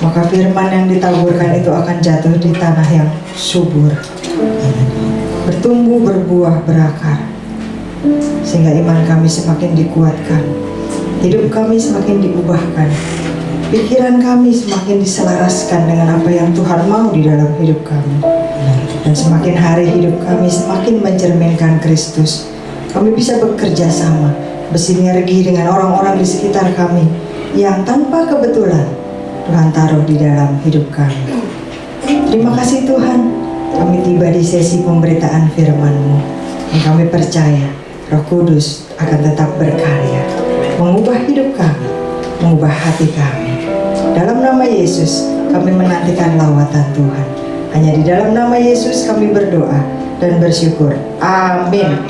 maka firman yang ditaburkan itu akan jatuh di tanah yang subur, bertumbuh, berbuah, berakar, sehingga iman kami semakin dikuatkan, hidup kami semakin diubahkan, pikiran kami semakin diselaraskan dengan apa yang Tuhan mau di dalam hidup kami. Dan semakin hari hidup kami semakin mencerminkan Kristus. Kami bisa bekerja sama, bersinergi dengan orang-orang di sekitar kami yang tanpa kebetulan Tuhan taruh di dalam hidup kami. Terima kasih Tuhan, kami tiba di sesi pemberitaan firman-Mu, dan kami percaya Roh Kudus akan tetap berkarya, mengubah hidup kami, mengubah hati kami. Dalam nama Yesus kami menantikan lawatan Tuhan. Hanya di dalam nama Yesus kami berdoa dan bersyukur. Amin.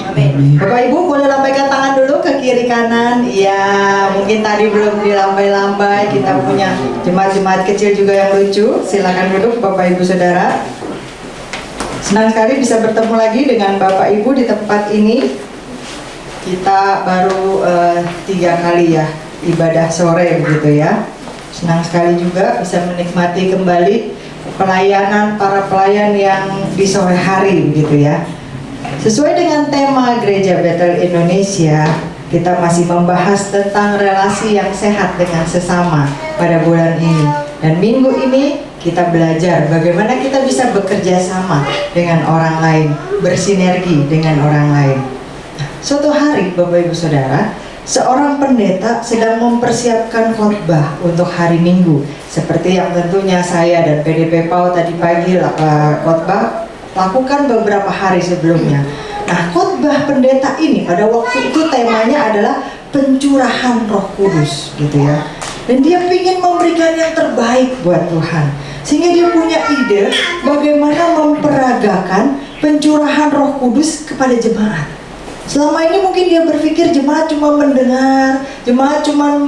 Bapak Ibu boleh lambaikan tangan dulu ke kiri kanan. Ya, mungkin tadi belum dilambai-lambai. Kita punya jemaat-jemaat kecil juga yang lucu. Silakan duduk Bapak Ibu Saudara. Senang sekali bisa bertemu lagi dengan Bapak Ibu di tempat ini. Kita baru 3 kali ya ibadah sore begitu ya. Senang sekali juga bisa menikmati kembali pelayanan para pelayan yang di sore hari begitu ya. Sesuai dengan tema Gereja Bethel Indonesia, kita masih membahas tentang relasi yang sehat dengan sesama pada bulan ini. Dan minggu ini kita belajar bagaimana kita bisa bekerja sama dengan orang lain, bersinergi dengan orang lain. Suatu hari Bapak Ibu Saudara, seorang pendeta sedang mempersiapkan khotbah untuk hari Minggu, seperti yang tentunya saya dan PDP PAU tadi pagi khotbah lakukan beberapa hari sebelumnya. Nah, khotbah pendeta ini pada waktu itu temanya adalah pencurahan Roh Kudus, gitu ya. Dan dia ingin memberikan yang terbaik buat Tuhan, sehingga dia punya ide bagaimana memperagakan pencurahan Roh Kudus kepada jemaat. Selama ini mungkin dia berpikir jemaat cuma mendengar, jemaat cuma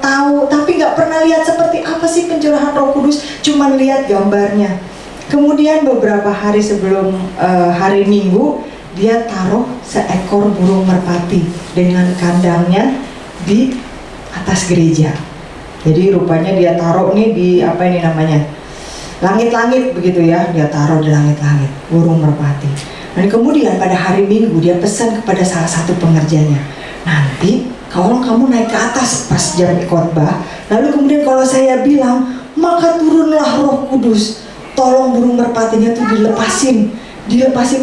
tahu, tapi nggak pernah lihat seperti apa sih pencurahan Roh Kudus, cuma lihat gambarnya. Kemudian beberapa hari sebelum hari Minggu, dia taruh seekor burung merpati dengan kandangnya di atas gereja. Jadi rupanya dia taruh nih di apa ini namanya, langit-langit begitu ya, dia taruh di langit-langit burung merpati. Dan kemudian pada hari Minggu dia pesan kepada salah satu pengerjanya, nanti kalau kamu naik ke atas pas jam khotbah, lalu kemudian kalau saya bilang, maka turunlah Roh Kudus, tolong burung merpatinya tuh dilepasin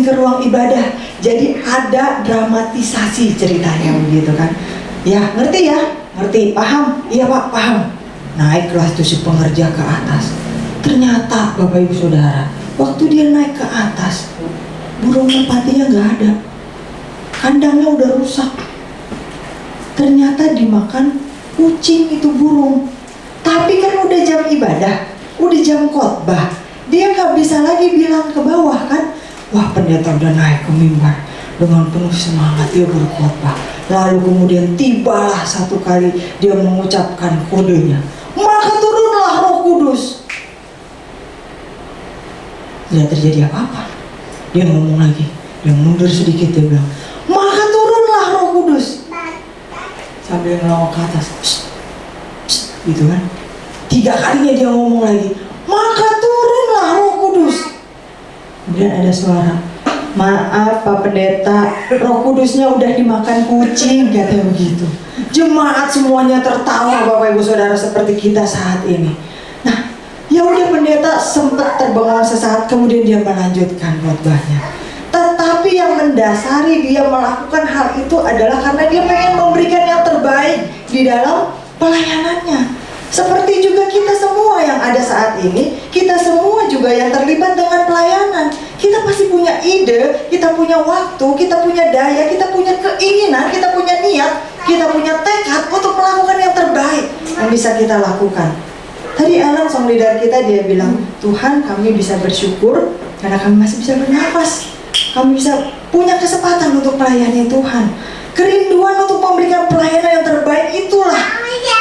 ke ruang ibadah. Jadi ada dramatisasi ceritanya begitu kan. Ya, ngerti ya? Ngerti, paham? Iya Pak, paham. Naiklah tuh si pengerja ke atas. Ternyata Bapak Ibu Saudara, waktu dia naik ke atas, burung merpatinya nggak ada, kandangnya udah rusak. Ternyata dimakan kucing itu burung. Tapi kan udah jam ibadah, udah jam khotbah, dia nggak bisa lagi bilang ke bawah kan. Wah, pendeta udah naik ke mimbar dengan penuh semangat dia berkhotbah. Lalu kemudian tibalah satu kali dia mengucapkan kodenya, maka turunlah Roh Kudus. Tidak terjadi apa-apa. Dia ngomong lagi, dia mundur sedikit, dia bilang, maka turunlah Roh Kudus. Sambil ngelawak ke atas, psst, psst, gitu kan. 3 kalinya dia ngomong lagi, maka turunlah Roh Kudus. Kemudian ada suara, maaf Pak Pendeta, Roh Kudusnya udah dimakan kucing, katanya begitu. Jemaat semuanya tertawa Bapak Ibu Saudara seperti kita saat ini. Nah, ya udah pendeta sempat terbengong sesaat, kemudian dia melanjutkan khotbahnya. Tetapi yang mendasari dia melakukan hal itu adalah karena dia pengen memberikan yang terbaik di dalam pelayanannya. Seperti juga kita semua yang ada saat ini, kita semua juga yang terlibat dengan pelayanan. Kita pasti punya ide, kita punya waktu, kita punya daya, kita punya keinginan, kita punya niat, kita punya tekad untuk melakukan yang terbaik yang bisa kita lakukan. Tadi Alan, song leader kita, dia bilang, Tuhan, kami bisa bersyukur karena kami masih bisa bernafas. Kami bisa punya kesempatan untuk melayani Tuhan. Kerinduan untuk memberikan pelayanan yang terbaik itulah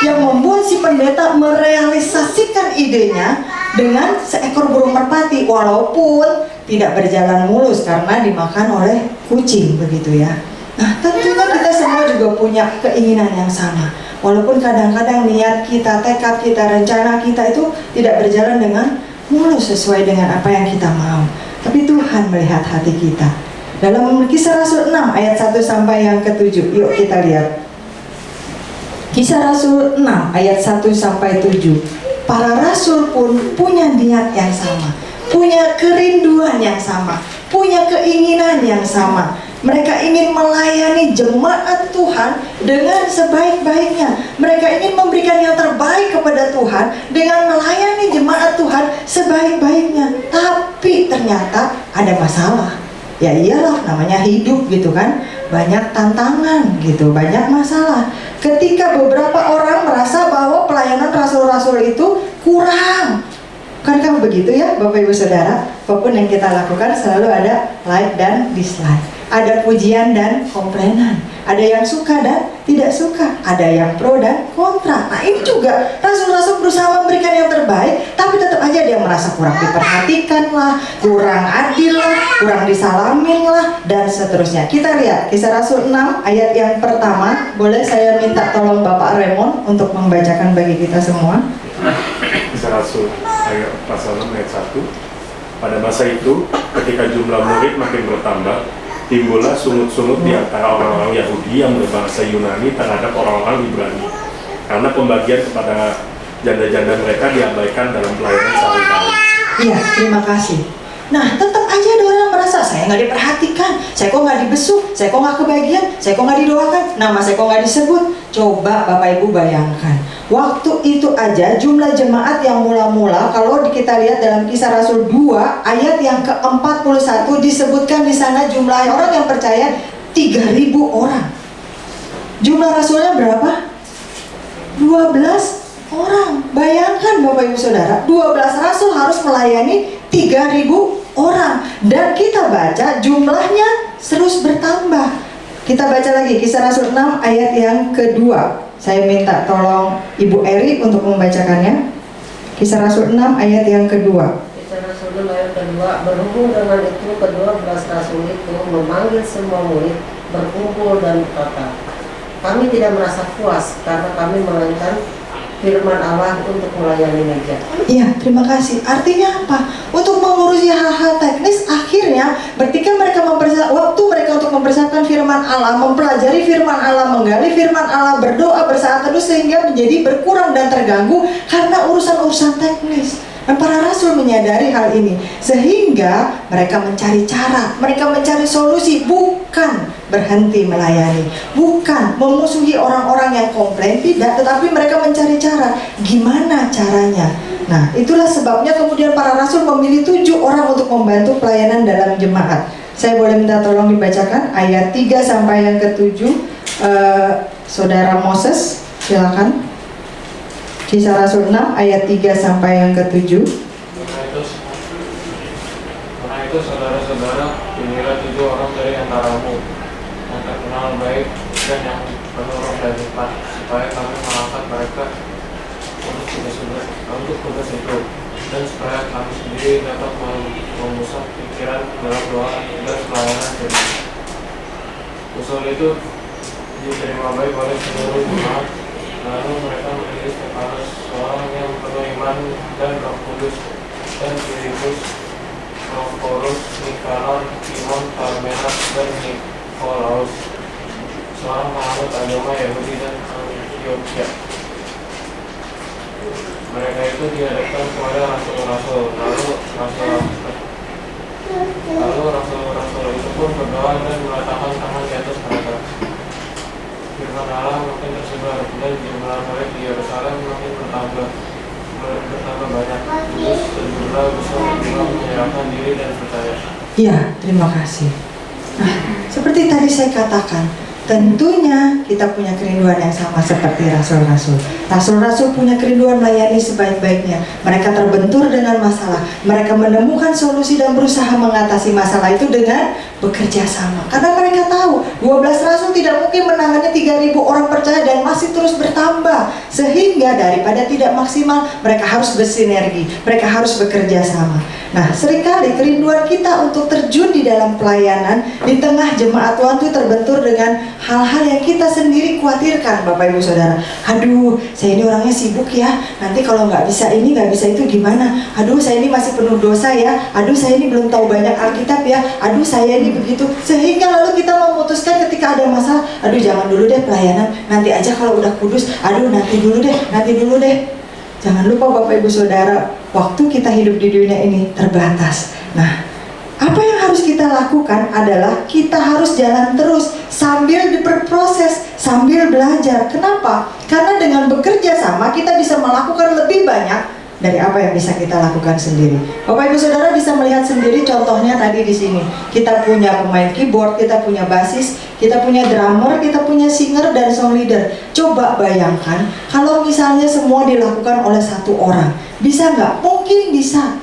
yang membuat si pendeta merealisasikan idenya dengan seekor burung merpati, walaupun tidak berjalan mulus karena dimakan oleh kucing begitu ya. Nah, tentunya kita semua juga punya keinginan yang sama. Walaupun kadang-kadang niat kita, tekad kita, rencana kita itu tidak berjalan dengan mulus sesuai dengan apa yang kita mau. Tapi Tuhan melihat hati kita. Dalam Kisah Rasul 6 ayat 1 sampai yang ke-7, yuk kita lihat. Kisah Rasul 6 ayat 1 sampai 7. Para rasul pun punya niat yang sama, punya kerinduan yang sama, punya keinginan yang sama. Mereka ingin melayani jemaat Tuhan dengan sebaik-baiknya. Mereka ingin memberikan yang terbaik kepada Tuhan dengan melayani jemaat Tuhan sebaik-baiknya. Tapi ternyata ada masalah. Ya iyalah, namanya hidup gitu kan. Banyak tantangan gitu, banyak masalah. Ketika beberapa orang merasa bahwa pelayanan rasul-rasul itu kurang. Kan kamu begitu ya Bapak Ibu Saudara? Apapun yang kita lakukan selalu ada like dan dislike. Ada pujian dan komplainan. Ada yang suka dan tidak suka. Ada yang pro dan kontra. Nah ini juga rasul-rasul berusaha memberikan yang terbaik, tapi tetap aja dia merasa kurang diperhatikan lah, kurang adil lah, kurang disalamin lah, dan seterusnya. Kita lihat Kisah Rasul 6 ayat yang pertama. Boleh saya minta tolong Bapak Raymond untuk membacakan bagi kita semua. Kisah Rasul ayat pasal 6 ayat 1. Pada masa itu, ketika jumlah murid makin bertambah, timbullah sungut-sungut di antara orang-orang Yahudi yang berbahasa Yunani terhadap orang-orang Ibrani, karena pembagian kepada janda-janda mereka diabaikan dalam pelayanan sehari-hari. Iya, terima kasih. Nah, tetap aja ada orang merasa saya nggak diperhatikan, saya kok nggak dibesuk, saya kok nggak kebagian, saya kok nggak didoakan, nama saya kok nggak disebut. Coba Bapak Ibu bayangkan, waktu itu aja jumlah jemaat yang mula-mula, kalau kita lihat dalam Kisah Rasul 2 ayat yang ke-41 disebutkan di sana jumlah orang yang percaya 3.000 orang. Jumlah rasulnya berapa? 12 orang. Bayangkan Bapak Ibu Saudara, 12 rasul harus melayani 3.000 orang. Dan kita baca jumlahnya terus bertambah. Kita baca lagi Kisah Rasul 6 ayat yang kedua. Saya minta tolong Ibu Eri untuk membacakannya. Kisah Rasul 6 ayat yang kedua. Kisah Rasul 6 ayat kedua. Berhubung dengan itu, kedua belas rasul itu memanggil semua murid, berkumpul dan berkata, kami tidak merasa puas karena kami melakukan firman Allah untuk melayani meja. Iya, terima kasih. Artinya apa? Untuk mengurusi hal-hal teknis, akhirnya ketika mereka waktu mereka untuk mempersiapkan firman Allah, mempelajari firman Allah, menggali firman Allah, berdoa, bersaat teduh, sehingga menjadi berkurang dan terganggu karena urusan-urusan teknis. Dan para rasul menyadari hal ini, sehingga mereka mencari cara, mereka mencari solusi, bukan berhenti melayani, bukan memusuhi orang-orang yang komplain, tidak, tetapi mereka mencari cara, gimana caranya. Nah, itulah sebabnya kemudian para rasul memilih 7 orang untuk membantu pelayanan dalam jemaat. Saya boleh minta tolong dibacakan ayat 3 sampai yang ke-7. Saudara Moses, silakan. Kisah Rasul 6 ayat 3 sampai yang ke-7. Karena itu saudara-saudara, pilihlah 7 orang dari antaramu yang terkenal baik dan yang penuh roh dan hikmat, supaya kami mengangkat mereka untuk tugas itu, dan supaya kami sendiri dapat mengusap pikiran dalam doa dan pelayanan firman. Usul itu diterima baik oleh seluruh jemaat. Lalu mereka memilih Stefanus, seorang yang penuh iman dan Roh Kudus, dan Filipus, Prokorus, Nikanon, Timon, Parmenas, dan Nikolaus, seorang penganut agama Yahudi dan Antioquia. Mereka itu dihadapkan kepada rasul-rasul. Lalu rasul-rasul itu pun berdoa dan meletakkan tangan di atas mereka. Firman Allah makin tersebar dan jumlah murid di Yerusalem makin bertambah banyak. Terus sejumlah besar juga menyerahkan diri dan percaya. Iya, terima kasih. Nah, seperti tadi saya katakan, tentunya kita punya kerinduan yang sama seperti rasul-rasul. Rasul-rasul punya kerinduan melayani sebaik-baiknya. Mereka terbentur dengan masalah. Mereka menemukan solusi dan berusaha mengatasi masalah itu dengan bekerja sama. Karena mereka tahu 12 rasul tidak mungkin menangani 3.000 orang percaya dan masih terus bertambah. Sehingga daripada tidak maksimal, mereka harus bersinergi. Mereka harus bekerja sama. Nah, seringkali kerinduan kita untuk terjun di dalam pelayanan di tengah jemaat Tuhan itu terbentur dengan hal-hal yang kita sendiri khawatirkan, Bapak Ibu Saudara. Aduh, saya ini orangnya sibuk ya, nanti kalau nggak bisa ini, nggak bisa itu gimana? Aduh, saya ini masih penuh dosa ya. Aduh, saya ini belum tahu banyak Alkitab ya. Aduh, saya ini begitu. Sehingga lalu kita memutuskan ketika ada masalah, aduh jangan dulu deh pelayanan, nanti aja kalau udah kudus. Aduh, nanti dulu deh. Jangan lupa Bapak Ibu Saudara, waktu kita hidup di dunia ini terbatas. Nah, apa yang harus kita lakukan adalah kita harus jalan terus sambil berproses, sambil belajar. Kenapa? Karena dengan bekerja sama kita bisa melakukan lebih banyak dari apa yang bisa kita lakukan sendiri. Bapak Ibu Saudara bisa melihat sendiri contohnya tadi di sini. Kita punya pemain keyboard, kita punya bassis, kita punya drummer, kita punya singer dan song leader. Coba bayangkan kalau misalnya semua dilakukan oleh satu orang. Bisa nggak? Mungkin bisa.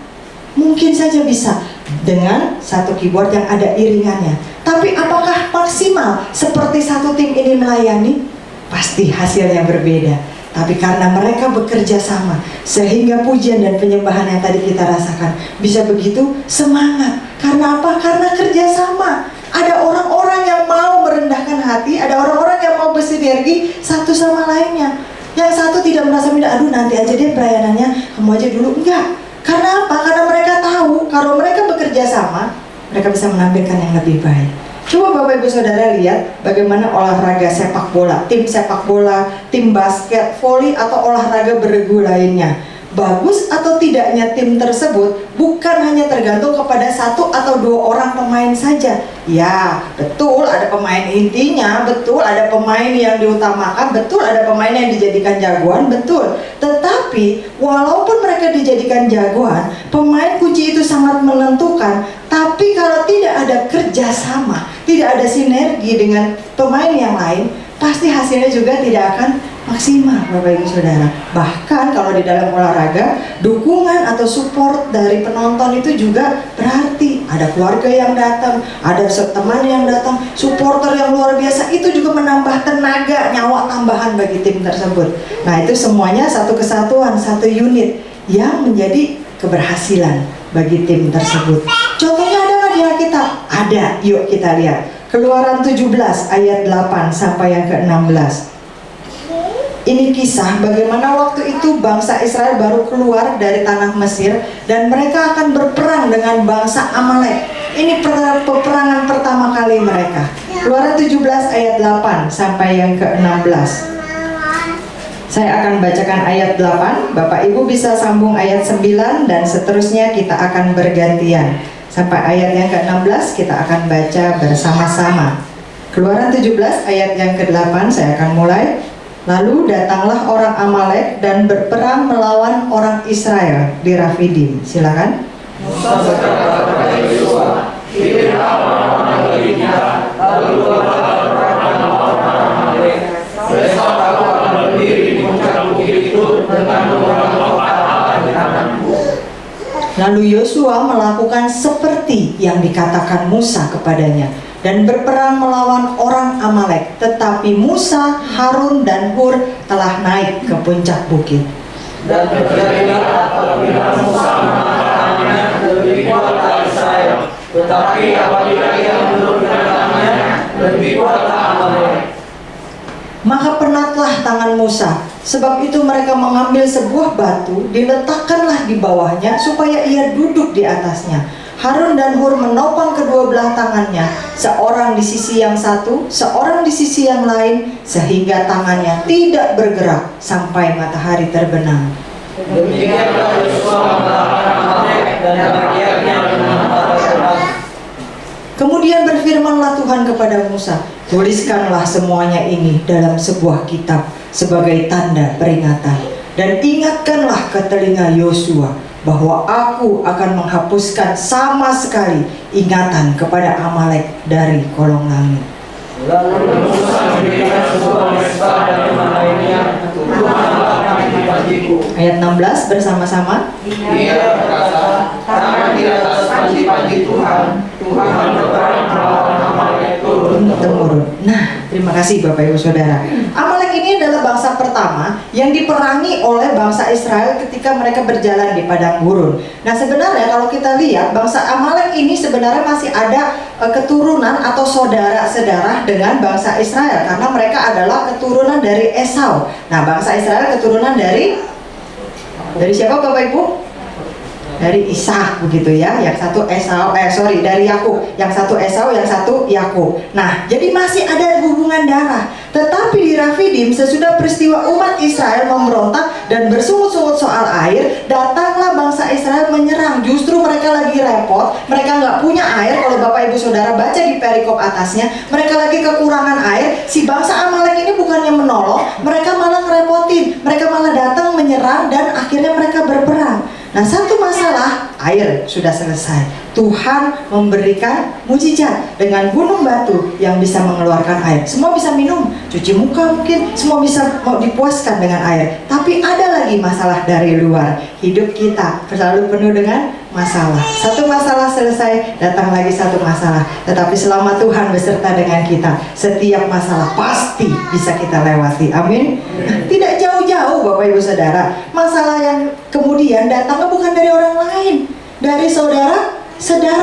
Mungkin saja bisa dengan satu keyboard yang ada iringannya. Tapi apakah maksimal seperti satu tim ini melayani? Pasti hasilnya berbeda. Tapi karena mereka bekerja sama, sehingga pujian dan penyembahan yang tadi kita rasakan bisa begitu semangat. Karena apa? Karena kerja sama. Ada orang-orang yang mau merendahkan hati, ada orang-orang yang mau bersinergi satu sama lainnya. Yang satu tidak merasa minta, aduh nanti aja deh pelayanannya, kamu aja dulu. Enggak. Karena apa? Karena mereka tahu kalau mereka bekerja sama, mereka bisa menampilkan yang lebih baik. Coba Bapak Ibu Saudara lihat bagaimana olahraga sepak bola, tim sepak bola, tim basket, voli atau olahraga beregu lainnya. Bagus atau tidaknya tim tersebut bukan hanya tergantung kepada satu atau dua orang pemain saja. Ya, betul ada pemain intinya, betul ada pemain yang diutamakan, betul ada pemain yang dijadikan jagoan, betul. Tetapi walaupun mereka dijadikan jagoan, pemain kunci itu sangat menentukan. Tapi kalau tidak ada kerjasama, tidak ada sinergi dengan pemain yang lain, pasti hasilnya juga tidak akan maksimal, Bapak Ibu Saudara. Bahkan kalau di dalam olahraga, dukungan atau support dari penonton itu juga berarti. Ada keluarga yang datang, ada teman yang datang, supporter yang luar biasa, itu juga menambah tenaga, nyawa tambahan bagi tim tersebut. Nah, itu semuanya satu kesatuan, satu unit yang menjadi keberhasilan bagi tim tersebut. Contohnya ada nggak di Alkitab? Ada, yuk kita lihat. Keluaran 17 ayat 8 sampai yang ke-16. Ini kisah bagaimana waktu itu bangsa Israel baru keluar dari tanah Mesir dan mereka akan berperang dengan bangsa Amalek. Ini peperangan pertama kali mereka. Keluaran 17 ayat 8 sampai yang ke-16. Saya akan bacakan ayat 8, Bapak Ibu bisa sambung ayat 9 dan seterusnya kita akan bergantian. Sampai ayat yang ke-16 kita akan baca bersama-sama. Keluaran 17 ayat yang ke-8 saya akan mulai. Lalu datanglah orang Amalek dan berperang melawan orang Israel di Rafidim. Silakan. Musa berkata kepada Yosua, "Pilihlah orang-orang dari kita, lalu berperang melawan orang Amalek. Besok aku akan berdiri di puncak bukit itu dengan beberapa kota di tanganku." Lalu Yosua melakukan seperti yang dikatakan Musa kepadanya dan berperang melawan orang Amalek. Tetapi Musa, Harun, dan Hur telah naik ke puncak bukit. Dan terjadilah apabila Musa mengatakannya lebih kuat dari Israel, tetapi apabila ia menurunkan tangannya lebih kuat Amalek. Maka penatlah tangan Musa. Sebab itu mereka mengambil sebuah batu, diletakkanlah di bawahnya supaya ia duduk di atasnya. Harun dan Hur menopang kedua belah tangannya, seorang di sisi yang satu, seorang di sisi yang lain, sehingga tangannya tidak bergerak sampai matahari terbenam. Demikianlah Yosua mengalahkan Amalek dan rakyatnya dengan mata terang. Kemudian berfirmanlah Tuhan kepada Musa, tuliskanlah semuanya ini dalam sebuah kitab sebagai tanda peringatan, dan ingatkanlah ke telinga Yosua bahwa aku akan menghapuskan sama sekali ingatan kepada Amalek dari kolong langit. Lalu Musa mendirikan sebuah mesbah dan rumah lainnya, Tuhanlah kami bagiku. Ayat 16 bersama-sama. Ia berkata, tangan di atas panji-panji Tuhan, Tuhan berperang melawan Amalek turun-temurun. Nah, terima kasih Bapak Ibu Saudara. Amalek ini ini adalah bangsa pertama yang diperangi oleh bangsa Israel ketika mereka berjalan di padang gurun. Nah sebenarnya kalau kita lihat bangsa Amalek ini sebenarnya masih ada keturunan atau saudara-saudara dengan bangsa Israel, karena mereka adalah keturunan dari Esau. Nah bangsa Israel keturunan dari siapa Bapak Ibu? Dari Ishak begitu ya, yang satu Esau, dari Yakub, yang satu Esau, yang satu Yakub. Nah, jadi masih ada hubungan darah. Tetapi di Rafidim, sesudah peristiwa umat Israel memberontak dan bersungut-sungut soal air, datanglah bangsa Israel menyerang. Justru mereka lagi repot, mereka nggak punya air. Kalau Bapak Ibu Saudara baca di perikop atasnya, mereka lagi kekurangan air. Si bangsa Amalek ini bukannya menolong, mereka malah ngerepotin. Mereka malah datang menyerang dan akhirnya mereka berperang. Nah satu masalah, air sudah selesai. Tuhan memberikan mujizat dengan gunung batu yang bisa mengeluarkan air. Semua bisa minum, cuci muka mungkin, semua bisa mau dipuaskan dengan air. Tapi ada lagi masalah dari luar. Hidup kita selalu penuh dengan masalah. Satu masalah selesai, datang lagi satu masalah. Tetapi selama Tuhan beserta dengan kita, setiap masalah pasti bisa kita lewati. Amin. Nah, tidak jauh-jauh Bapak Ibu Saudara, masalah yang kemudian datangnya bukan dari orang lain, dari saudara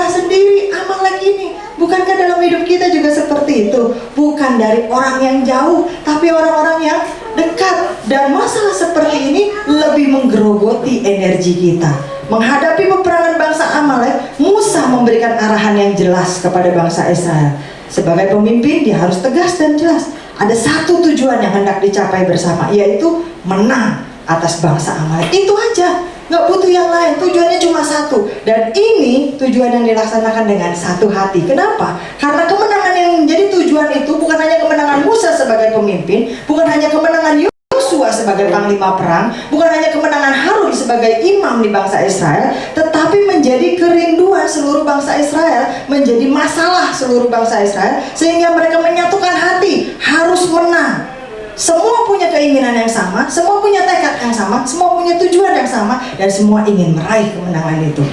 sendiri. Amalek ini, bukankah dalam hidup kita juga seperti itu? Bukan dari orang yang jauh, tapi orang-orang yang dekat. Dan masalah seperti ini lebih menggerogoti energi kita. Menghadapi peperangan bangsa Amalek, Musa memberikan arahan yang jelas kepada bangsa Israel. Sebagai pemimpin, dia harus tegas dan jelas. Ada satu tujuan yang hendak dicapai bersama, yaitu menang atas bangsa Amalek. Itu aja, nggak butuh yang lain. Tujuannya cuma satu, dan ini tujuan yang dilaksanakan dengan satu hati. Kenapa? Karena kemenangan yang menjadi tujuan itu bukan hanya kemenangan Musa sebagai pemimpin, bukan hanya kemenangan Yosua sebagai panglima perang, bukan hanya kemenangan Harun sebagai imam di bangsa Israel, tetapi menjadi kerinduan seluruh bangsa Israel, menjadi masalah seluruh bangsa Israel, sehingga mereka menyatukan hati harus menang. Semua punya keinginan yang sama, semua punya tekad yang sama, semua punya tujuan yang sama, dan semua ingin meraih kemenangan itu.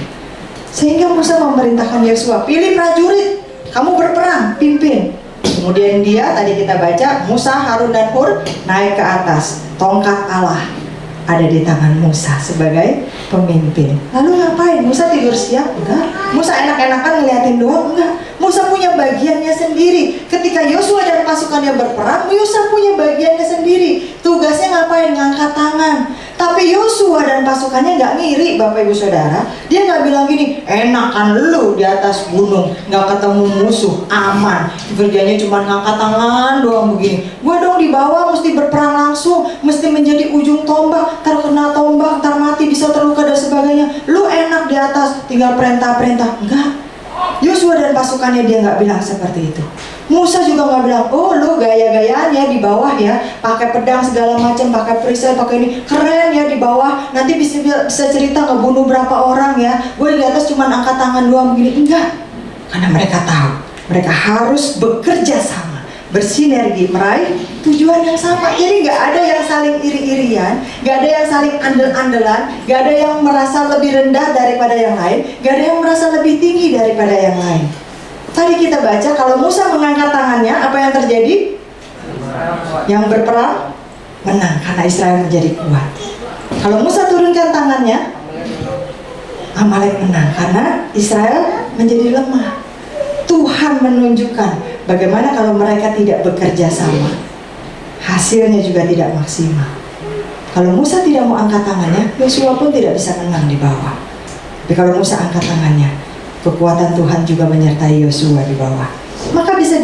Sehingga Musa memerintahkan Yosua, pilih prajurit, kamu berperang, pimpin. Kemudian dia, tadi kita baca, Musa, Harun, dan Hur naik ke atas. Tongkat Allah ada di tangan Musa sebagai pemimpin. Lalu ngapain? Musa tidur siap? Enggak. Musa enak-enakan ngeliatin doang? Enggak. Musa punya bagiannya sendiri. Ketika Yosua dan pasukannya berperang, Musa punya bagiannya sendiri. Tugasnya ngapain? Ngangkat tangan. Tapi Yosua dan pasukannya nggak ngiri, Bapak Ibu Saudara. Dia nggak bilang gini, enakan lu di atas gunung, nggak ketemu musuh, aman. Kerjanya cuma ngangkat tangan doang begini. Gue dong di bawah mesti berperang langsung, mesti menjadi ujung tombak, ntar kena tombak, ntar mati, bisa terluka dan sebagainya. Lu enak di atas, tinggal perintah-perintah. Enggak. Yosua dan pasukannya dia nggak bilang seperti itu. Musa juga nggak bilang, oh lu gaya-gayanya di bawah ya, pakai pedang segala macam, pakai perisai, pakai ini, keren ya di bawah, nanti bisa cerita ngebunuh berapa orang ya, gue di atas cuma angkat tangan doang begini. Enggak, karena mereka tahu mereka harus bekerja sama, bersinergi, meraih tujuan yang sama. Jadi nggak ada yang saling iri-irian, nggak ada yang saling andel-andelan, nggak ada yang merasa lebih rendah daripada yang lain, nggak ada yang merasa lebih tinggi daripada yang lain. Tadi kita baca kalau Musa mengangkat tangannya, apa yang terjadi? Yang berperang menang karena Israel menjadi kuat. Kalau Musa turunkan tangannya, Amalek menang karena Israel menjadi lemah. Tuhan menunjukkan bagaimana kalau mereka tidak bekerja sama, hasilnya juga tidak maksimal. Kalau Musa tidak mau angkat tangannya, Yosua pun tidak bisa menang di bawah. Tapi kalau Musa angkat tangannya, kekuatan Tuhan juga menyertai Yosua di bawah. Maka bisa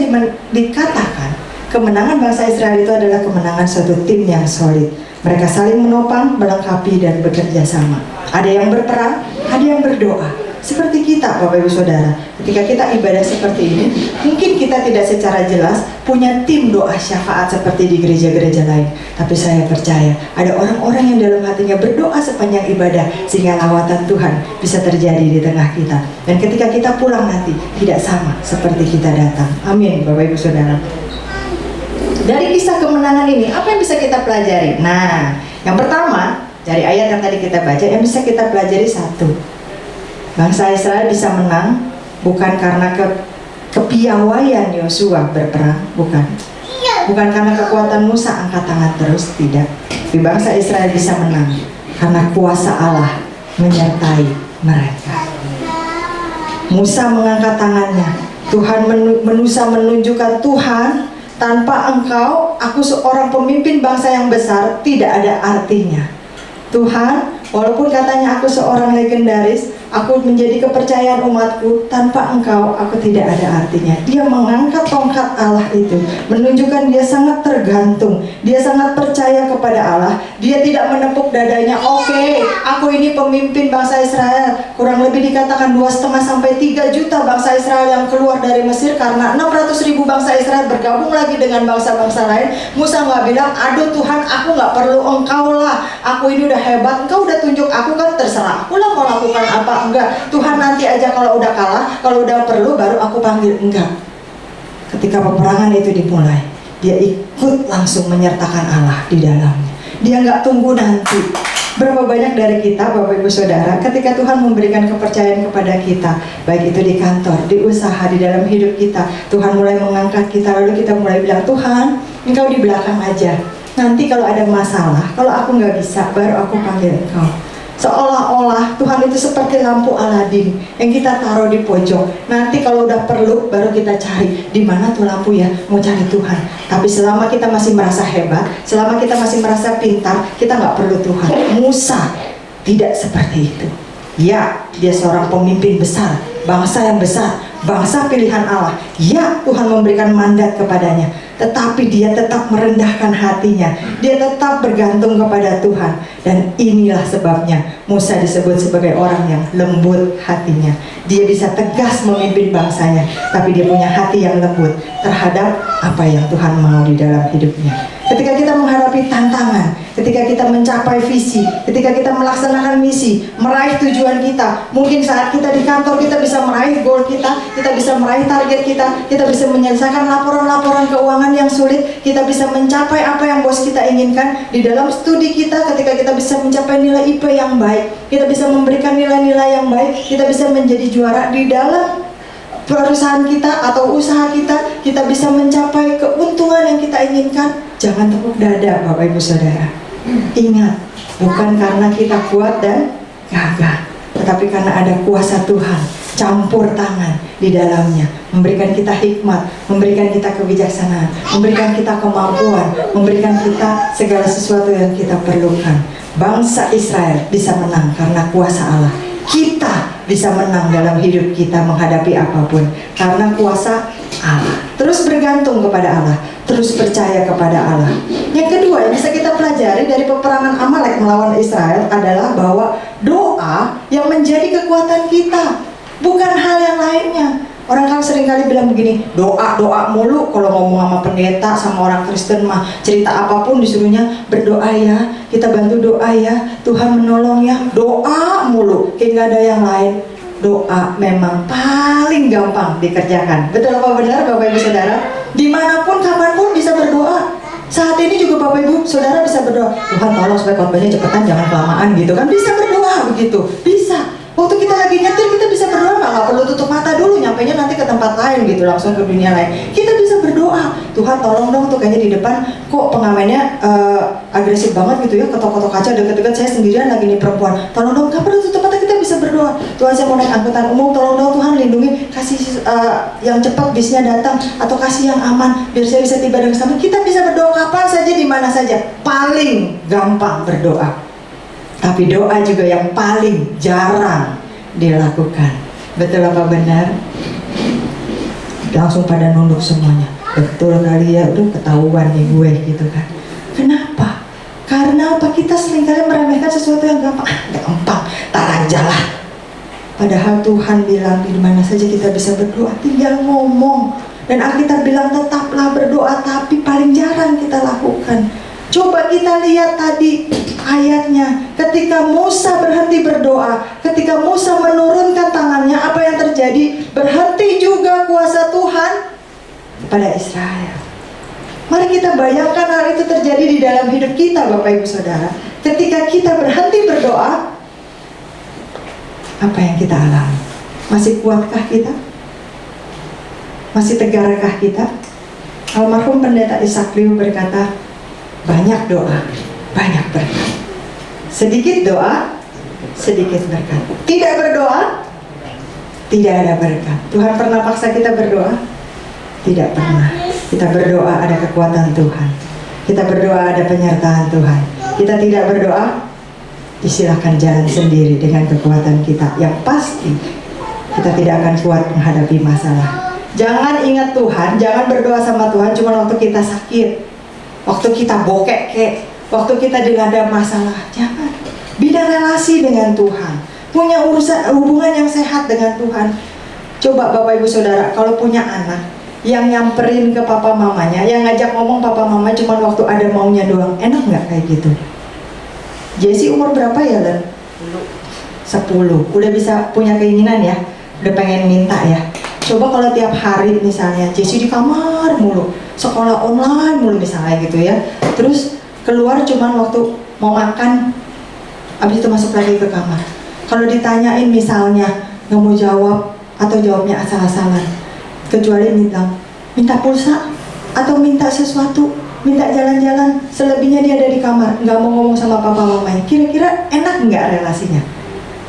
dikatakan kemenangan bangsa Israel itu adalah kemenangan suatu tim yang solid. Mereka saling menopang, melengkapi, dan bekerja sama. Ada yang berperang, ada yang berdoa. Seperti kita, Bapak Ibu Saudara, ketika kita ibadah seperti ini, mungkin kita tidak secara jelas punya tim doa syafaat seperti di gereja-gereja lain. Tapi saya percaya ada orang-orang yang dalam hatinya berdoa sepanjang ibadah, sehingga lawatan Tuhan bisa terjadi di tengah kita. Dan ketika kita pulang nanti, tidak sama seperti kita datang. Amin, Bapak Ibu Saudara. Dari kisah kemenangan ini, apa yang bisa kita pelajari? Nah, yang pertama, dari ayat yang tadi kita baca, yang bisa kita pelajari satu, bangsa Israel bisa menang bukan karena kepiawaian Yosua berperang, bukan Bukan karena kekuatan Musa angkat tangan terus, tidak. Tapi bangsa Israel bisa menang karena kuasa Allah menyertai mereka. Musa mengangkat tangannya. Musa menunjukkan, Tuhan, tanpa Engkau, aku seorang pemimpin bangsa yang besar tidak ada artinya. Tuhan, walaupun katanya aku seorang legendaris, aku menjadi kepercayaan umatku, tanpa Engkau aku tidak ada artinya. Dia mengangkat tongkat Allah itu, menunjukkan dia sangat tergantung, dia sangat percaya kepada Allah. Dia tidak menepuk dadanya, oke, aku ini pemimpin bangsa Israel. Kurang lebih dikatakan 2,5 sampai 3 juta bangsa Israel yang keluar dari Mesir karena 600.000 bangsa Israel bergabung lagi dengan bangsa-bangsa lain. Musa nggak bilang, aduh Tuhan, aku nggak perlu Engkau lah, aku ini udah hebat, Engkau udah tunjuk aku kan, terserah aku lah mau lakukan apa. Enggak, Tuhan nanti aja kalau udah kalah, kalau udah perlu baru aku panggil. Enggak. Ketika peperangan itu dimulai, dia ikut langsung menyertakan Allah di dalamnya. Dia nggak tunggu nanti. Berapa banyak dari kita, Bapak Ibu Saudara, ketika Tuhan memberikan kepercayaan kepada kita, baik itu di kantor, di usaha, di dalam hidup kita, Tuhan mulai mengangkat kita, lalu kita mulai bilang, Tuhan, Engkau di belakang aja. Nanti kalau ada masalah, kalau aku nggak bisa, baru aku panggil Engkau. Seolah-olah Tuhan itu seperti lampu Aladin yang kita taruh di pojok. Nanti kalau udah perlu baru kita cari di mana tuh lampu ya, mau cari Tuhan. Tapi selama kita masih merasa hebat, selama kita masih merasa pintar, kita nggak perlu Tuhan. Musa tidak seperti itu. Ya, dia seorang pemimpin besar, bangsa yang besar, bangsa pilihan Allah. Ya, Tuhan memberikan mandat kepadanya, tetapi dia tetap merendahkan hatinya. Dia tetap bergantung kepada Tuhan. Dan inilah sebabnya Musa disebut sebagai orang yang lembut hatinya. Dia bisa tegas memimpin bangsanya, tapi dia punya hati yang lembut terhadap apa yang Tuhan mau di dalam hidupnya. Ketika kita menghadapi tantangan, ketika kita mencapai visi, ketika kita melaksanakan misi, meraih tujuan kita, mungkin saat kita di kantor kita bisa meraih goal kita bisa meraih target kita bisa menyelesaikan laporan-laporan keuangan yang sulit, kita bisa mencapai apa yang bos kita inginkan. Di dalam studi kita, ketika kita bisa mencapai nilai IP yang baik, kita bisa memberikan nilai-nilai yang baik, kita bisa menjadi juara di dalam perusahaan kita atau usaha kita bisa mencapai keuntungan yang kita inginkan. Jangan tepuk dada, Bapak Ibu Saudara. Ingat, bukan karena kita kuat dan gagah, tetapi karena ada kuasa Tuhan campur tangan di dalamnya, memberikan kita hikmat, memberikan kita kebijaksanaan, memberikan kita kemampuan, memberikan kita segala sesuatu yang kita perlukan. Bangsa Israel bisa menang karena kuasa Allah. Kita bisa menang dalam hidup kita menghadapi apapun karena kuasa Allah. Terus bergantung kepada Allah, terus percaya kepada Allah. Yang kedua yang bisa kita pelajari dari peperangan Amalek melawan Israel adalah bahwa doa yang menjadi kekuatan kita, bukan hal yang lainnya. Orang kan seringkali bilang begini, doa mulu. Kalau ngomong sama pendeta, sama orang Kristen mah cerita apapun disuruhnya berdoa ya, kita bantu doa ya, Tuhan menolong ya, doa mulu, kayak gak ada yang lain. Doa memang paling gampang dikerjakan. Betul apa benar Bapak Ibu Saudara? Dimanapun, kapanpun bisa berdoa. Saat ini juga Bapak Ibu Saudara bisa berdoa, Tuhan tolong supaya khotbahnya cepetan, jangan kelamaan gitu kan. Bisa berdoa begitu, bisa. Waktu kita lagi nyetir kita bisa berdoa, nggak perlu tutup mata dulu, nyampainya nanti ke tempat lain gitu, langsung ke dunia lain. Kita bisa berdoa, Tuhan tolong dong tuh kayaknya di depan kok pengamennya agresif banget gitu ya, ketok-ketok kaca deket-deket, saya sendirian lagi nih perempuan, tolong dong, nggak perlu tutup mata, kita bisa berdoa. Tuhan saya mau naik angkutan umum, tolong dong Tuhan lindungi, kasih yang cepat bisnya datang, atau kasih yang aman biar saya bisa tiba dengan selamat. Kita bisa berdoa kapan saja, di mana saja. Paling gampang berdoa. Tapi doa juga yang paling jarang dilakukan. Betul apa benar? Langsung pada nunduk semuanya. Betul kali ya, udah ketahuan nih gue gitu kan. Kenapa? Karena apa? Kita seringkali meremehkan sesuatu yang gampang. Gampang, tar aja lah. Padahal Tuhan bilang di mana saja kita bisa berdoa, tinggal ngomong. Dan Alkitab bilang tetaplah berdoa, tapi paling jarang kita lakukan. Coba kita lihat tadi ayatnya, ketika Musa berhenti berdoa, ketika Musa menurunkan tangannya, apa yang terjadi? Berhenti juga kuasa Tuhan pada Israel. Mari kita bayangkan hal itu terjadi di dalam hidup kita Bapak Ibu Saudara. Ketika kita berhenti berdoa, apa yang kita alami? Masih kuatkah kita? Masih tegarkah kita? Almarhum Pendeta Ishak Liu berkata, banyak doa, banyak berkat. Sedikit doa, sedikit berkat. Tidak berdoa, tidak ada berkat. Tuhan pernah paksa kita berdoa? Tidak pernah. Kita berdoa ada kekuatan Tuhan. Kita berdoa ada penyertaan Tuhan. Kita tidak berdoa, disilahkan jalan sendiri dengan kekuatan kita. Yang pasti kita tidak akan kuat menghadapi masalah. Jangan ingat Tuhan, jangan berdoa sama Tuhan cuma waktu kita sakit, waktu kita bokek, waktu kita dilanda masalah. Jangan. Bina relasi dengan Tuhan, punya hubungan yang sehat dengan Tuhan. Coba Bapak Ibu Saudara, kalau punya anak yang nyamperin ke papa mamanya, yang ngajak ngomong papa mama cuma waktu ada maunya doang, enak nggak kayak gitu? Jesse umur berapa ya, Len? 10. Udah bisa punya keinginan ya? Udah pengen minta ya? Coba kalau tiap hari misalnya Jesse di kamar mulu, sekolah online mulu misalnya gitu ya, terus keluar cuman waktu mau makan, habis itu masuk lagi ke kamar. Kalau ditanyain misalnya nggak mau jawab atau jawabnya asal-asalan, kecuali minta pulsa atau minta sesuatu, minta jalan-jalan, selebihnya dia ada di kamar, nggak mau ngomong sama papa mamanya. Kira-kira enak nggak relasinya?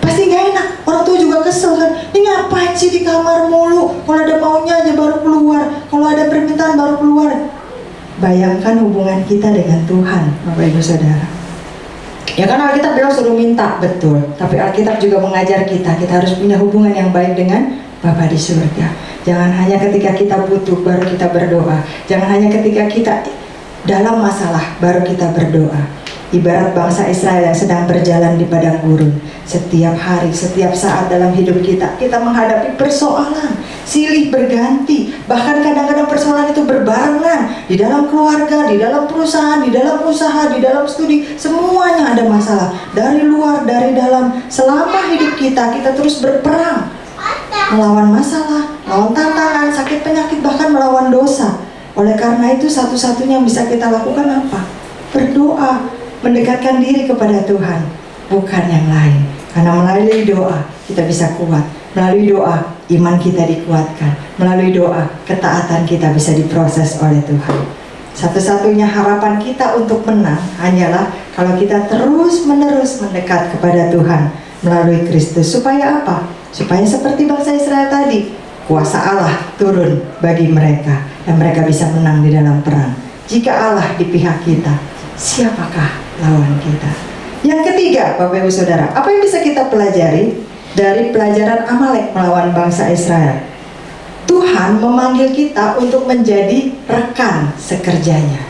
Pasti nggak enak. Orang tua juga kesel kan, ini ngapain sih di kamar mulu, kalau ada maunya aja baru keluar, kalau ada permintaan baru keluar. Bayangkan hubungan kita dengan Tuhan, Bapak Ibu Saudara. Ya kan Alkitab bilang suruh minta, betul, tapi Alkitab juga mengajar kita harus punya hubungan yang baik dengan Bapa di surga. Jangan hanya ketika kita butuh baru kita berdoa, jangan hanya ketika kita dalam masalah baru kita berdoa. Ibarat bangsa Israel yang sedang berjalan di padang gurun. Setiap hari, setiap saat dalam hidup kita menghadapi persoalan silih berganti. Bahkan kadang-kadang persoalan itu berbarengan. Di dalam keluarga, di dalam perusahaan, di dalam usaha, di dalam studi, semuanya ada masalah. Dari luar, dari dalam. Selama hidup kita terus berperang melawan masalah, melawan tantangan, sakit penyakit, bahkan melawan dosa. Oleh karena itu satu-satunya yang bisa kita lakukan apa? Berdoa, mendekatkan diri kepada Tuhan, bukan yang lain. Karena melalui doa kita bisa kuat. Melalui doa iman kita dikuatkan. Melalui doa ketaatan kita bisa diproses oleh Tuhan. Satu-satunya harapan kita untuk menang hanyalah kalau kita terus-menerus mendekat kepada Tuhan melalui Kristus. Supaya apa? Supaya seperti bangsa Israel tadi, kuasa Allah turun bagi mereka dan mereka bisa menang di dalam perang. Jika Allah di pihak kita, siapakah lawan kita? Yang ketiga, Bapak Ibu Saudara, apa yang bisa kita pelajari dari pelajaran Amalek melawan bangsa Israel? Tuhan memanggil kita untuk menjadi rekan sekerjanya.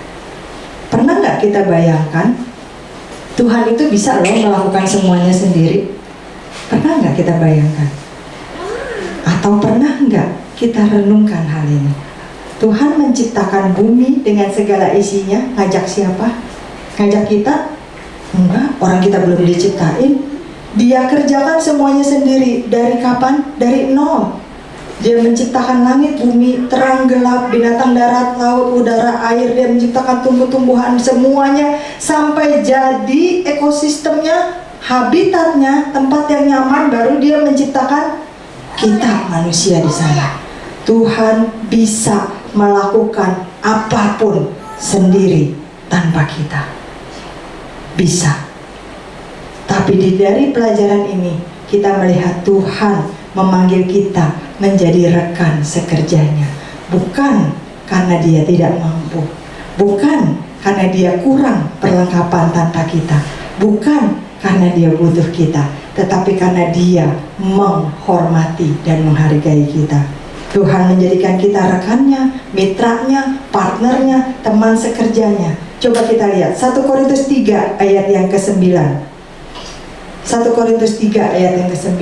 Pernah nggak kita bayangkan Tuhan itu bisa loh melakukan semuanya sendiri? Pernah nggak kita bayangkan? Atau pernah nggak kita renungkan hal ini? Tuhan menciptakan bumi dengan segala isinya, ngajak siapa? Ngajak kita? Enggak, orang kita belum diciptain. Dia kerjakan semuanya sendiri. Dari kapan? Dari nol. Dia menciptakan langit, bumi, terang, gelap, binatang darat, laut, udara, air. Dia menciptakan tumbuh-tumbuhan, semuanya sampai jadi ekosistemnya, habitatnya, tempat yang nyaman. Baru dia menciptakan kita manusia di sana. Tuhan bisa melakukan apapun sendiri tanpa kita. Bisa. Tapi dari pelajaran ini kita melihat Tuhan memanggil kita menjadi rekan sekerjanya. Bukan karena dia tidak mampu, bukan karena dia kurang perlengkapan tanpa kita, bukan karena dia butuh kita, tetapi karena dia menghormati dan menghargai kita. Tuhan menjadikan kita rekannya, mitranya, partnernya, teman sekerjanya. Coba kita lihat 1 Korintus 3 ayat yang ke-9. 1 Korintus 3 ayat yang ke-9.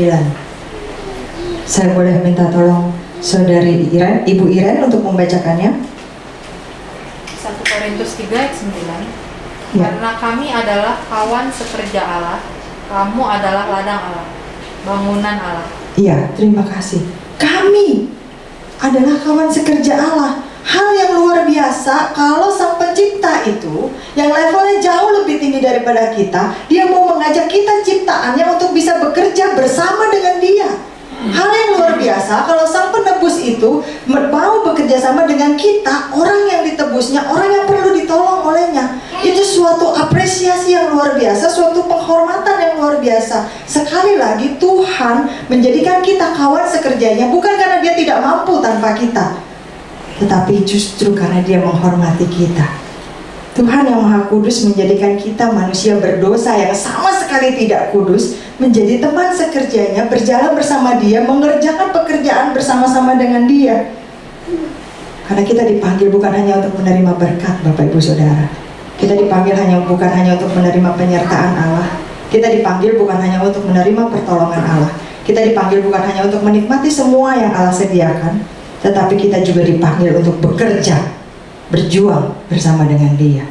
Saya boleh minta tolong Saudari Iren, Ibu Iren untuk membacakannya. 1 Korintus 3 ayat 9. Ya. Karena kami adalah kawan sekerja Allah, kamu adalah ladang Allah, bangunan Allah. Iya, terima kasih. Kami adalah kawan sekerja Allah. Hal yang luar biasa kalau Sang Pencipta itu yang levelnya jauh lebih tinggi daripada kita, dia mau mengajak kita ciptaannya untuk bisa bekerja bersama dengan dia. Hal yang luar biasa kalau Sang Penebus itu mau bekerja sama dengan kita, orang yang ditebusnya, orang yang perlu ditolong olehnya. Itu suatu apresiasi yang luar biasa, suatu penghormatan yang luar biasa. Sekali lagi, Tuhan menjadikan kita kawan sekerjanya bukan karena Dia tidak mampu tanpa kita, tetapi justru karena Dia menghormati kita. Tuhan yang Maha Kudus menjadikan kita manusia berdosa yang sama sekali tidak kudus menjadi teman sekerjanya, berjalan bersama Dia, mengerjakan pekerjaan bersama-sama dengan Dia. Karena kita dipanggil bukan hanya untuk menerima berkat, Bapak Ibu Saudara. Kita dipanggil bukan hanya untuk menerima penyertaan Allah. Kita dipanggil bukan hanya untuk menerima pertolongan Allah. Kita dipanggil bukan hanya untuk menikmati semua yang Allah sediakan, tetapi kita juga dipanggil untuk bekerja, berjuang bersama dengan Dia.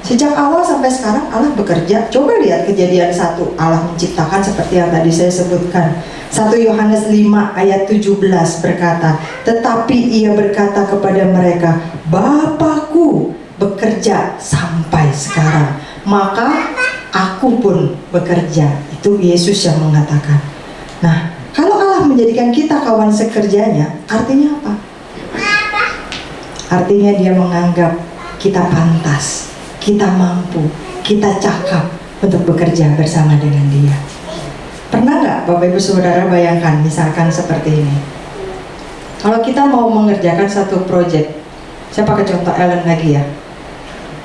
Sejak awal sampai sekarang Allah bekerja. Coba lihat Kejadian 1, Allah menciptakan seperti yang tadi saya sebutkan. 1 Yohanes 5 ayat 17 berkata, tetapi Ia berkata kepada mereka, Bapakku bekerja sampai sekarang, maka aku pun bekerja. Itu Yesus yang mengatakan. Nah, kalau Allah menjadikan kita kawan sekerjanya, artinya apa? Artinya Dia menganggap kita pantas, kita mampu, kita cakap untuk bekerja bersama dengan Dia. Pernah nggak Bapak Ibu Saudara bayangkan misalkan seperti ini? Kalau kita mau mengerjakan satu proyek, saya pakai contoh Ellen lagi ya.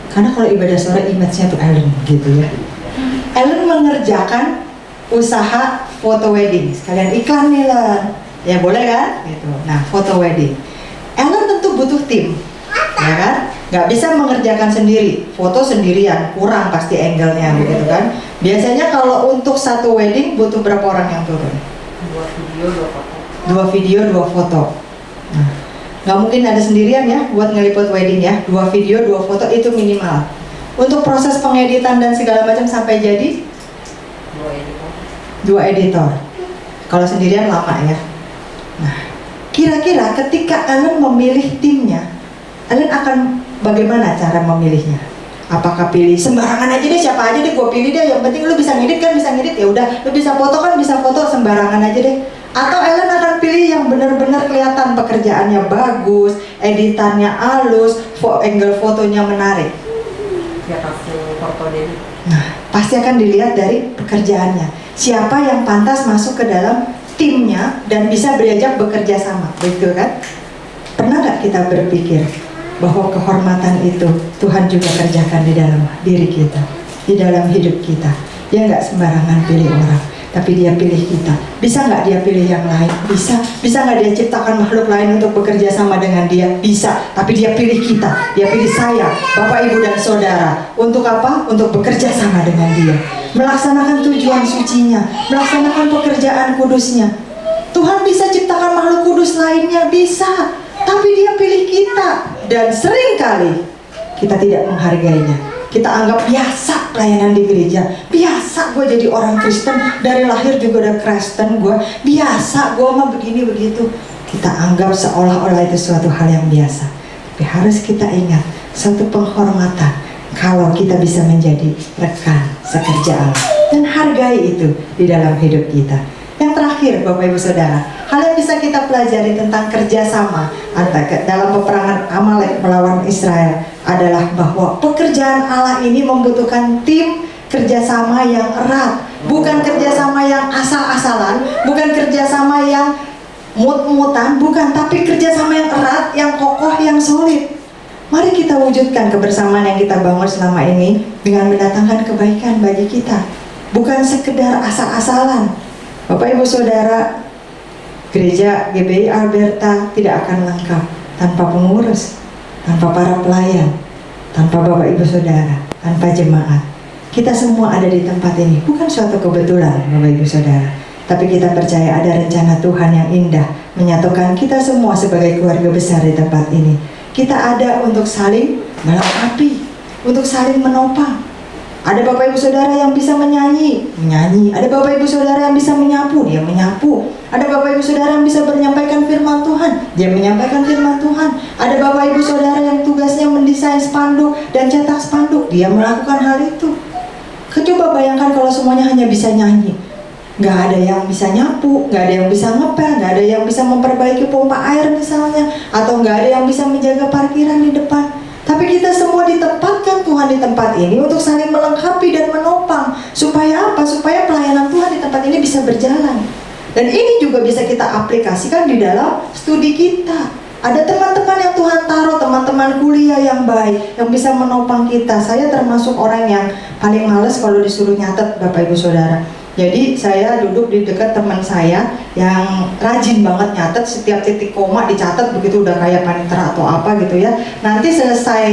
Karena kalau ibadah sore image-nya tuh Ellen gitu ya. Ellen mengerjakan usaha foto wedding, sekalian iklan nih Ellen. Ya boleh kan? Gitu. Nah, foto wedding. Ellen tentu butuh tim, ya kan? Nggak bisa mengerjakan sendiri, foto sendirian, kurang pasti angle-nya begitu kan? Biasanya kalau untuk satu wedding butuh berapa orang yang turun? 2 video 2 foto. 2 video 2 foto. Nah, nggak mungkin ada sendirian ya buat ngeliput wedding ya. 2 video 2 foto itu minimal. Untuk proses pengeditan dan segala macam sampai jadi 2 editor. Kalau sendirian lama ya. Nah, kira-kira ketika Ellen memilih timnya, Ellen akan bagaimana cara memilihnya? Apakah pilih sembarangan aja deh, siapa aja deh gue pilih deh, yang penting lu bisa ngedit kan, bisa ngedit ya udah, lu bisa foto kan, bisa foto, sembarangan aja deh. Atau Ellen akan pilih yang benar-benar kelihatan pekerjaannya bagus, editannya halus, angle fotonya menarik. Ya pasti foto deh. Nah, pasti akan dilihat dari pekerjaannya. Siapa yang pantas masuk ke dalam timnya dan bisa diajak bekerja sama, betul kan? Pernah nggak kita berpikir bahwa kehormatan itu Tuhan juga kerjakan di dalam diri kita, di dalam hidup kita? Dia nggak sembarangan pilih orang, tapi Dia pilih kita. Bisa nggak Dia pilih yang lain? Bisa. Bisa nggak Dia ciptakan makhluk lain untuk bekerja sama dengan Dia? Bisa. Tapi Dia pilih kita, Dia pilih saya, Bapak, Ibu, dan Saudara. Untuk apa? Untuk bekerja sama dengan Dia, melaksanakan tujuan sucinya, melaksanakan pekerjaan kudusnya. Tuhan bisa ciptakan makhluk kudus lainnya, bisa, tapi Dia pilih kita. Dan seringkali kita tidak menghargainya. Kita anggap biasa pelayanan di gereja, biasa gue jadi orang Kristen, dari lahir juga udah Kristen gue, biasa gue mah begini begitu. Kita anggap seolah-olah itu suatu hal yang biasa. Tapi harus kita ingat satu penghormatan kalau kita bisa menjadi rekan sekerja Allah, dan hargai itu di dalam hidup kita. Yang terakhir, Bapak Ibu Saudara, hal yang bisa kita pelajari tentang kerjasama dalam peperangan Amalek melawan Israel adalah bahwa pekerjaan Allah ini membutuhkan tim kerjasama yang erat, bukan kerjasama yang asal-asalan, bukan kerjasama yang mut-mutan, bukan, tapi kerjasama yang erat, yang kokoh, yang solid. Mari kita wujudkan kebersamaan yang kita bangun selama ini dengan mendatangkan kebaikan bagi kita, bukan sekedar asal-asalan. Bapak Ibu Saudara, gereja GBI Alberta tidak akan lengkap tanpa pengurus, tanpa para pelayan, tanpa Bapak Ibu Saudara, tanpa jemaat. Kita semua ada di tempat ini, bukan suatu kebetulan Bapak Ibu Saudara, tapi kita percaya ada rencana Tuhan yang indah menyatukan kita semua sebagai keluarga besar di tempat ini. Kita ada untuk saling melengkapi, untuk saling menopang. Ada Bapak Ibu Saudara yang bisa menyanyi. Ada Bapak Ibu Saudara yang bisa menyapu, dia menyapu. Ada Bapak Ibu Saudara yang bisa menyampaikan firman Tuhan, dia menyampaikan firman Tuhan. Ada Bapak Ibu Saudara yang tugasnya mendesain spanduk dan cetak spanduk, dia melakukan hal itu. Coba bayangkan kalau semuanya hanya bisa nyanyi, nggak ada yang bisa nyapu, nggak ada yang bisa ngepel, nggak ada yang bisa memperbaiki pompa air misalnya, atau nggak ada yang bisa menjaga parkiran di depan. Tapi kita semua ditempatkan Tuhan di tempat ini untuk saling melengkapi dan menopang. Supaya apa? Supaya pelayanan Tuhan di tempat ini bisa berjalan. Dan ini juga bisa kita aplikasikan di dalam studi kita. Ada teman-teman yang Tuhan taruh, teman-teman kuliah yang baik, yang bisa menopang kita. Saya termasuk orang yang paling males kalau disuruh nyatet, Bapak Ibu Saudara. Jadi saya duduk di dekat teman saya yang rajin banget nyatet, setiap titik koma dicatat begitu, udah kayak panitera atau apa gitu ya. Nanti selesai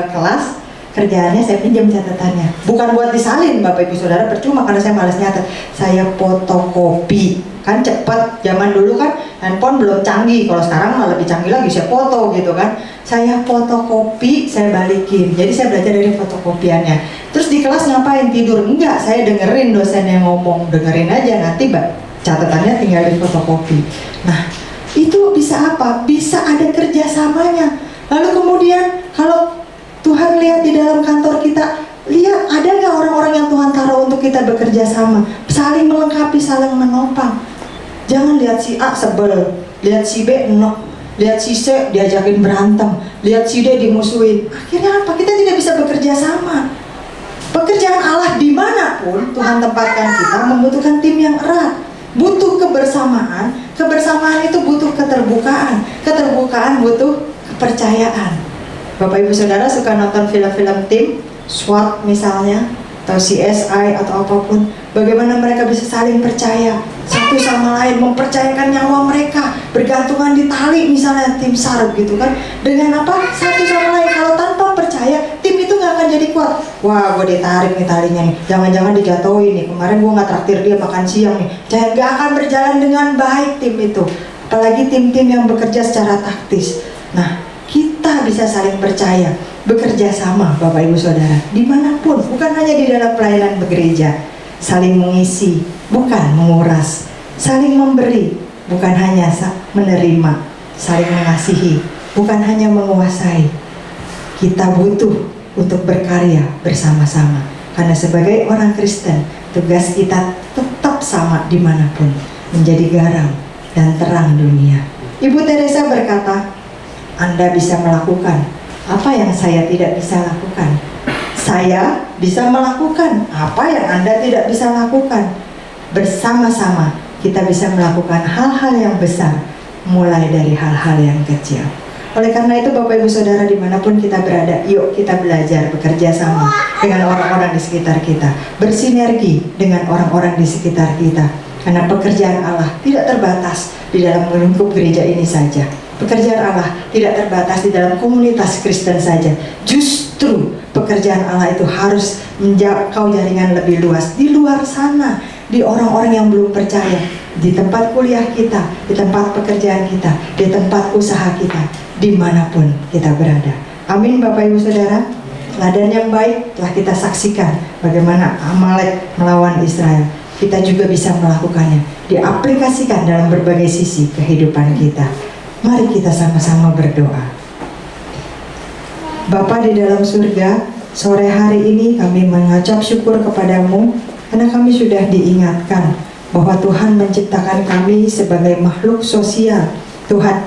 kelas, kerjaannya saya pinjam catatannya. Bukan buat disalin Bapak Ibu Saudara, percuma karena saya malas nyatet. Saya fotokopi. Kan cepat, zaman dulu kan handphone belum canggih, kalau sekarang malah lebih canggih lagi, saya foto gitu kan. Saya fotokopi, saya balikin. Jadi saya belajar dari fotokopiannya. Terus di kelas ngapain? Tidur? Enggak, saya dengerin dosen yang ngomong. Dengerin aja, nanti catatannya tinggal di fotokopi. Nah, itu bisa apa? Bisa ada kerjasamanya. Lalu kemudian kalau Tuhan lihat di dalam kantor kita, lihat ada nggak orang-orang yang Tuhan taruh untuk kita bekerja sama, saling melengkapi, saling menopang. Jangan lihat si A sebel, lihat si B enak, lihat si C diajakin berantem, lihat si D dimusuhin. Akhirnya apa? Kita tidak bisa bekerja sama. Pekerjaan Allah dimanapun Tuhan tempatkan kita membutuhkan tim yang erat, butuh kebersamaan. Kebersamaan itu butuh keterbukaan, keterbukaan butuh kepercayaan. Bapak Ibu Saudara suka nonton film-film tim SWAT misalnya, atau CSI atau apapun, bagaimana mereka bisa saling percaya satu sama lain, mempercayakan nyawa mereka, bergantungan di tali misalnya tim SAR gitu kan. Dengan apa? Satu sama lain. Kalau tanpa percaya, tim itu nggak akan jadi kuat. Wah, gue ditarik nih talinya nih, jangan-jangan dijatuhin nih, kemarin gue nggak traktir dia makan siang nih. Jangan, nggak akan berjalan dengan baik tim itu. Apalagi tim-tim yang bekerja secara taktis. Nah, kita bisa saling percaya, bekerja sama Bapak Ibu Saudara, dimanapun, bukan hanya di dalam pelayanan gereja. Saling mengisi, bukan menguras. Saling memberi, bukan hanya menerima. Saling mengasihi, bukan hanya menguasai. Kita butuh untuk berkarya bersama-sama. Karena sebagai orang Kristen, tugas kita tetap sama dimanapun, menjadi garam dan terang dunia. Ibu Teresa berkata, Anda bisa melakukan apa yang saya tidak bisa lakukan. Saya bisa melakukan apa yang Anda tidak bisa lakukan. Bersama-sama kita bisa melakukan hal-hal yang besar, mulai dari hal-hal yang kecil. Oleh karena itu Bapak Ibu Saudara dimanapun kita berada, yuk kita belajar bekerja sama dengan orang-orang di sekitar kita, bersinergi dengan orang-orang di sekitar kita. Karena pekerjaan Allah tidak terbatas di dalam lingkup gereja ini saja. Pekerjaan Allah tidak terbatas di dalam komunitas Kristen saja. Justru pekerjaan Allah itu harus menjangkau jaringan lebih luas di luar sana, di orang-orang yang belum percaya, di tempat kuliah kita, di tempat pekerjaan kita, di tempat usaha kita, dimanapun kita berada. Amin Bapak Ibu Saudara. Teladan yang baik telah kita saksikan bagaimana Amalek melawan Israel. Kita juga bisa melakukannya, diaplikasikan dalam berbagai sisi kehidupan kita. Mari kita sama-sama berdoa. Bapa di dalam surga, sore hari ini kami mengucap syukur kepadamu karena kami sudah diingatkan bahwa Tuhan menciptakan kami sebagai makhluk sosial. Tuhan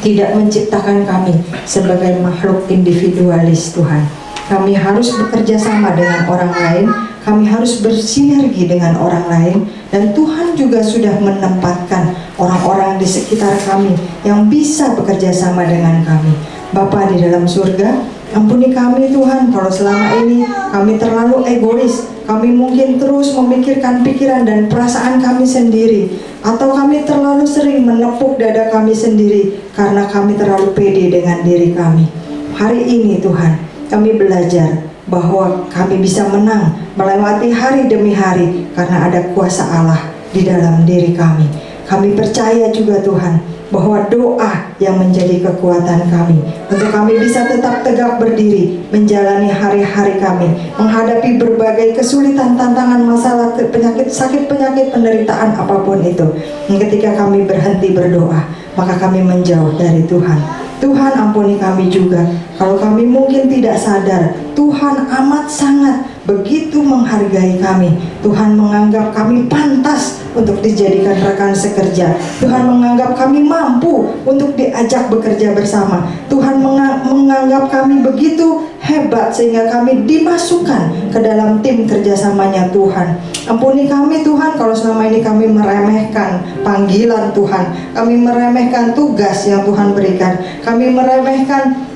tidak menciptakan kami sebagai makhluk individualis Tuhan. Kami harus bekerja sama dengan orang lain, kami harus bersinergi dengan orang lain, dan Tuhan juga sudah menempatkan orang-orang di sekitar kami yang bisa bekerja sama dengan kami. Bapa di dalam surga, ampuni kami Tuhan kalau selama ini kami terlalu egois, kami mungkin terus memikirkan pikiran dan perasaan kami sendiri, atau kami terlalu sering menepuk dada kami sendiri karena kami terlalu pede dengan diri kami. Hari ini Tuhan, kami belajar bahwa kami bisa menang melewati hari demi hari karena ada kuasa Allah di dalam diri kami. Kami percaya juga Tuhan bahwa doa yang menjadi kekuatan kami untuk kami bisa tetap tegak berdiri menjalani hari-hari kami, menghadapi berbagai kesulitan, tantangan, masalah, penyakit, sakit, penyakit, penderitaan apapun itu. Dan ketika kami berhenti berdoa, maka kami menjauh dari Tuhan. Tuhan ampuni kami juga kalau kami mungkin tidak sadar. Tuhan amat sangat begitu menghargai kami. Tuhan menganggap kami pantas untuk dijadikan rekan sekerja. Tuhan menganggap kami mampu untuk diajak bekerja bersama. Tuhan menganggap kami begitu hebat sehingga kami dimasukkan ke dalam tim kerjasamanya Tuhan. Ampuni kami Tuhan kalau selama ini kami meremehkan panggilan Tuhan. Kami meremehkan tugas yang Tuhan berikan. Kami meremehkan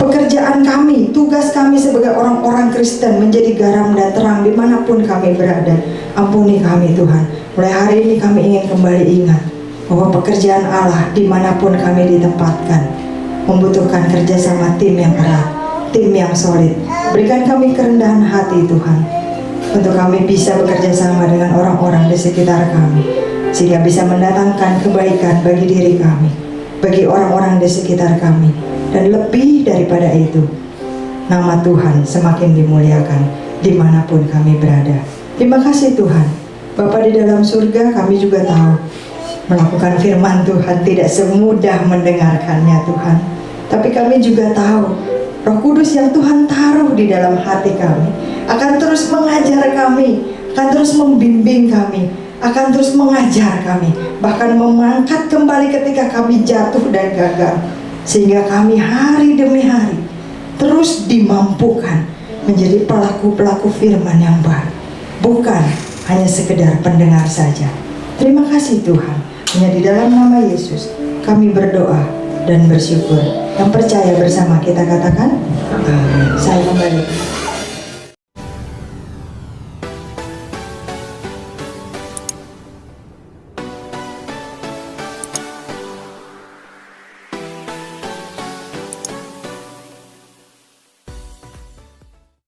pekerjaan kami, tugas kami sebagai orang-orang Kristen menjadi garam dan terang dimanapun kami berada. Ampuni kami Tuhan. Mulai hari ini kami ingin kembali ingat bahwa pekerjaan Allah dimanapun kami ditempatkan membutuhkan kerjasama tim yang erat, tim yang solid. Berikan kami kerendahan hati Tuhan untuk kami bisa bekerja sama dengan orang-orang di sekitar kami, sehingga bisa mendatangkan kebaikan bagi diri kami, bagi orang-orang di sekitar kami. Dan lebih daripada itu, nama Tuhan semakin dimuliakan dimanapun kami berada. Terima kasih Tuhan. Bapa di dalam surga, kami juga tahu melakukan firman Tuhan tidak semudah mendengarkannya Tuhan. Tapi kami juga tahu Roh Kudus yang Tuhan taruh di dalam hati kami akan terus mengajar kami, akan terus membimbing kami, akan terus mengajar kami, bahkan mengangkat kembali ketika kami jatuh dan gagal. Sehingga kami hari demi hari terus dimampukan menjadi pelaku-pelaku firman yang baik, bukan hanya sekedar pendengar saja. Terima kasih Tuhan. Hanya di dalam nama Yesus kami berdoa dan bersyukur. Yang percaya bersama kita katakan amin. Saya kembali.